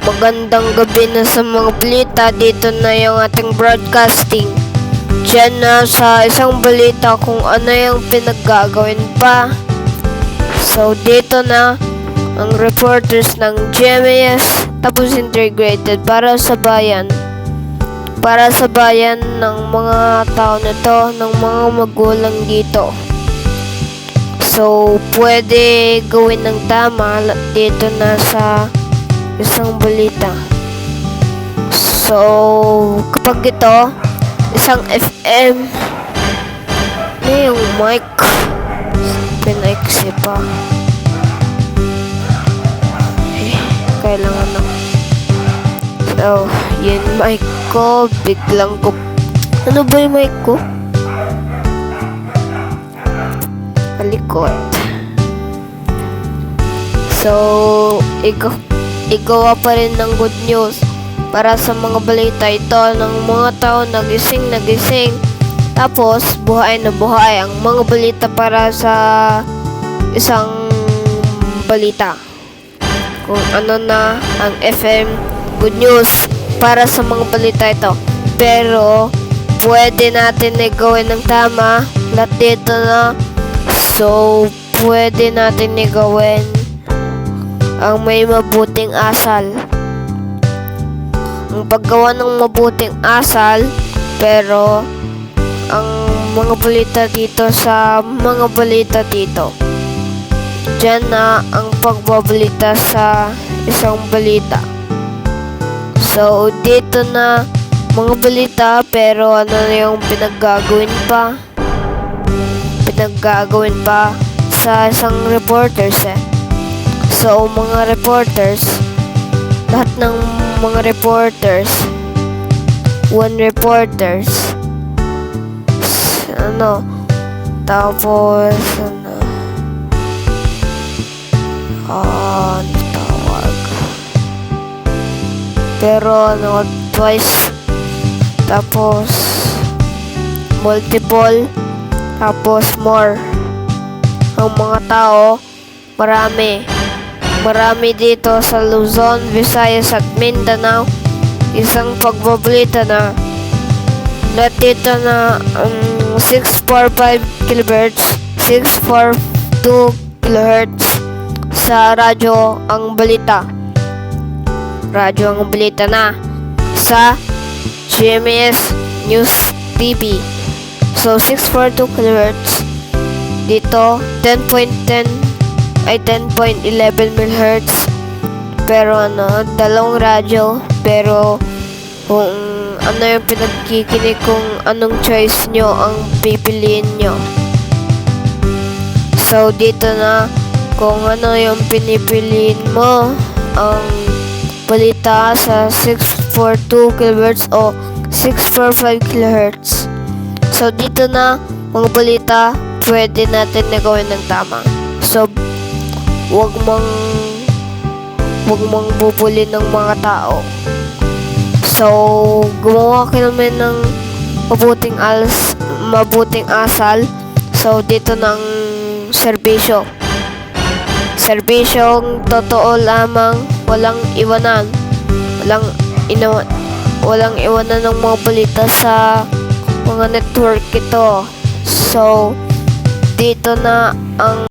Magandang gabi na sa mga balita. Dito na yung ating broadcasting. Diyan na sa isang balita kung ano yung pinaggagawin pa. So dito na ang reporters ng GMAS tapos integrated para sa bayan. Para sa bayan ng mga tao na to, ng mga magulang dito. So pwede gawin ng tama dito na sa isang balita. So, kapag ito, isang FM, na yung mic, pinaiksi pa. Kailangan na. So, yun mic ko, biglang ko. Ano ba yung mic ko? Kalikot. So, igawa pa rin ng good news para sa mga balita ito ng mga tao nagising tapos buhay na buhay ang mga balita para sa isang balita kung ano na ang FM good news para sa mga balita ito, pero pwede natin gawin ng tama lahat dito na. So pwede natin gawin ang may mabuting asal. Ang paggawa ng mabuting asal, pero ang mga balita dito sa mga balita dito. Diyan na ang pagbabalita sa isang balita. So, dito na mga balita, pero ano na yung pinaggagawin pa sa isang reporters So, mga reporters, lahat ng mga reporters, tapos, tawag. Pero, twice, tapos, multiple, tapos more. Ang mga tao, Marami dito sa Luzon, Visayas at Mindanao. Isang pagbabalita na lahat dito na 645 kHz, 642 kHz sa radyo ang balita. Na sa GMAS News TV. So 642 kHz dito 10.11 MHz, pero dalawang radyo, pero kung ano yung pinagkikinig, kung anong choice nyo ang pipiliin nyo. So dito na kung ano yung pinipiliin mo, ang balita sa 642 kHz o 645 kHz. So dito na mga balita pwede natin gawin ng tama. So wag mong bubuli ng mga tao. So gumawa ka naman ng mabuting asal. So dito ng serbisyong totoo lamang, walang iwanan ng mga balita sa mga network ito. So dito na ang